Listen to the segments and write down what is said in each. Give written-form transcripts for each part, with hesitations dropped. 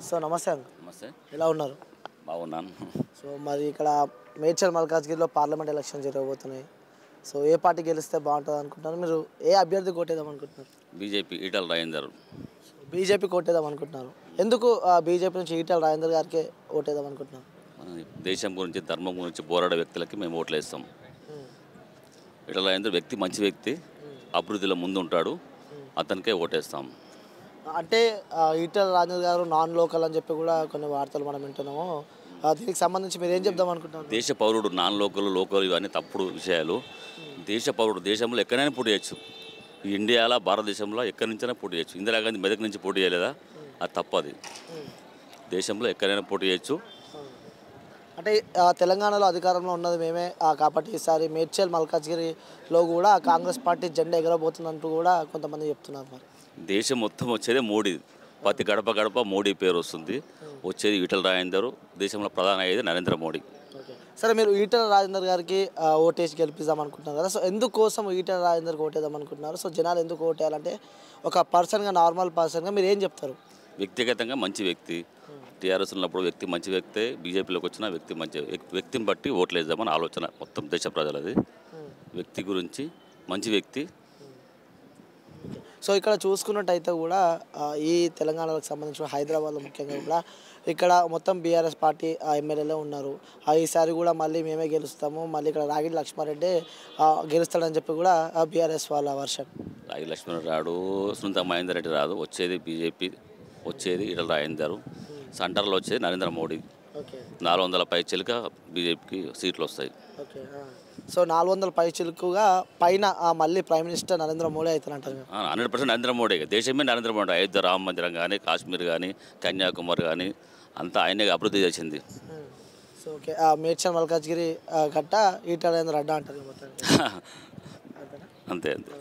So నమస్తే అండి. నమస్తే. ఎలా ఉన్నారు? బాగున్నాను. సో మరి ఇక్కడ మేడ్చల్ మల్కాజ్గిరిలో పార్లమెంట్ ఎలక్షన్ జరగబోతున్నాయి. సో ఏ పార్టీ గెలిస్తే బాగుంటుంది అనుకుంటున్నారు? మీరు ఏ అభ్యర్థి కొట్టేద్దాం అనుకుంటున్నారు? బీజేపీ ఈటల రాజేందర్. బీజేపీ కొట్టేద్దాం అనుకుంటున్నారు. ఎందుకు బీజేపీ నుంచి ఈటల రాజేందర్ గారికి ఓటేద్దాం అనుకుంటున్నారు? దేశం గురించి ధర్మం గురించి పోరాడే వ్యక్తులకి మేము ఓట్లు వేస్తాం. ఈటల రాజేందర్ వ్యక్తి మంచి వ్యక్తి, అభివృద్ధిలో ముందు ఉంటాడు, అతనికే ఓటేస్తాం. అంటే ఈటల రాజేందర్ గారు నాన్ లోకల్ అని చెప్పి కూడా కొన్ని వార్తలు మనం వింటున్నాము. దీనికి సంబంధించి మీరు ఏం చెప్దాం అనుకుంటున్నారు? దేశ పౌరుడు నాన్ లోకల్ లోకల్ ఇవన్నీ తప్పుడు విషయాలు. దేశ పౌరుడు దేశంలో ఎక్కడైనా పోటీ చేయొచ్చు. ఇండియాలో భారతదేశంలో ఎక్కడి నుంచైనా పోటీ చేయొచ్చు. ఇందిరాగాంధీ మెదక్ నుంచి పోటీ చేయలేదా? అది తప్పది. దేశంలో ఎక్కడైనా పోటీ చేయొచ్చు. అంటే తెలంగాణలో అధికారంలో ఉన్నది మేమే కాబట్టి ఈసారి మేడ్చల్ మల్కాజ్గిరిలో కూడా కాంగ్రెస్ పార్టీ జెండా ఎగరబోతుందంటూ కూడా కొంతమంది చెప్తున్నారు. మరి దేశం మొత్తం వచ్చేదే మోడీ. ప్రతి గడప గడప మోడీ పేరు వస్తుంది. వచ్చేది ఈటల రాజేందర్. దేశంలో ప్రధాన అయ్యేది నరేంద్ర మోడీ. సరే, మీరు ఈటల రాజేందర్ గారికి ఓటేసి గెలిపిద్దాం అనుకుంటున్నారు కదా. సో ఎందుకోసం ఈటల రాజేందర్కి ఓటేద్దాం అనుకుంటున్నారు? సో జనాలు ఎందుకు ఓటేయాలంటే ఒక పర్సన్గా, నార్మల్ పర్సన్గా మీరు ఏం చెప్తారు? వ్యక్తిగతంగా మంచి వ్యక్తి. టీఆర్ఎస్ ఉన్నప్పుడు వ్యక్తి మంచి వ్యక్తే, బీజేపీలోకి వచ్చిన వ్యక్తి మంచి వ్యక్తిని బట్టి ఓట్లు వేద్దామని ఆలోచన మొత్తం దేశ ప్రజలది. వ్యక్తి గురించి మంచి వ్యక్తి. సో ఇక్కడ చూసుకున్నట్టయితే కూడా ఈ తెలంగాణకు సంబంధించిన హైదరాబాద్లో ముఖ్యంగా కూడా ఇక్కడ మొత్తం బీఆర్ఎస్ పార్టీ ఎమ్మెల్యేలే ఉన్నారు. ఈసారి కూడా మళ్ళీ మేమే గెలుస్తాము, మళ్ళీ ఇక్కడ రాగిడి లక్ష్మారెడ్డి గెలుస్తాడని చెప్పి కూడా బీఆర్ఎస్ వాళ్ళ వర్షన్. రాగిడి లక్ష్మారెడ్డి రాడు, సునీత మహేందర్ రెడ్డి రాదు. వచ్చేది బీజేపీ, వచ్చేది ఈటల రాజేందర్. సెంటర్లో వచ్చేది నరేంద్ర మోడీ. 400 పైచిలుక బీజేపీకి సీట్లు వస్తాయి. సో 400 పైచిలుకుగా పైన మళ్ళీ ప్రైమ్ మినిస్టర్ నరేంద్ర మోడీ అవుతారంటారు. 100% నరేంద్ర మోడీ. దేశమే నరేంద్ర మోడీ. అయోధ్య రామ మందిరం కానీ, కాశ్మీర్ కానీ, కన్యాకుమారి కానీ అంతా ఆయనే అభివృద్ధి చేసింది. సో ఓకే, మేడ్చల్ మల్కాజ్గిరి గట్ట ఈటల రాజేందర్ అడ్డా అంటారు అంతే అంతే.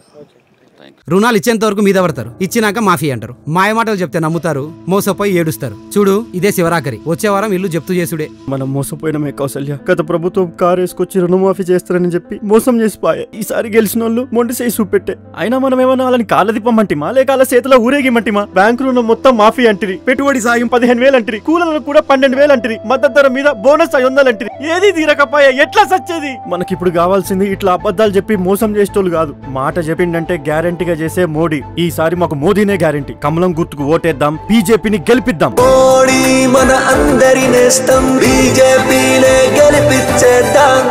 రుణాలు ఇచ్చేంత వరకు మీద పడతారు, ఇచ్చినాక మాఫీ అంటారు. మాయమాటలు చెప్తే నమ్ముతారు, మోసపోయి ఏడుస్తారు. చూడు, ఇదే శివరాకరి. వచ్చే వారం ఇల్లు జప్తు చేసుడే. మనం మోసపోయినమే కౌసల్య. గత ప్రభుత్వం కారు వేసుకొచ్చి రుణమాఫీ చేస్తారని చెప్పి మోసం చేసిపోయే. ఈసారి గెలిచిన వాళ్ళు మొండి చేసి చూపెట్టే. అయినా మనం ఏమన్నా వాళ్ళని కాళ్ళ దిప్పమంటిమా, లేక వాళ్ళ చేతిలో ఊరేగిమంటిమా? బ్యాంకు రుణం మొత్తం మాఫీ అంటిరి, పెట్టుబడి సాయం 15,000 అంటిరి, కూలీలకు కూడా 12,000 అంటిరి, మద్దతు ధర మీద బోనస్ 500 అంటిరి. ఏది తీరకపోయా, ఎట్లా సచ్చేది? మనకిప్పుడు కావాల్సింది ఇట్లా అబద్ధాలు చెప్పి మోసం చేసేటోళ్ళు కాదు, మాట చెప్పిండంటే గ్యారంటీగా చేసే మోడీ. ఈసారి మాకు మోదీనే గ్యారంటీ. కమలం గుర్తుకు ఓటేద్దాం, బీజేపీని గెలిపిద్దాం. మోడీ మన అందరి నేస్తం, బీజేపీనే గెలిపించేద్దాం.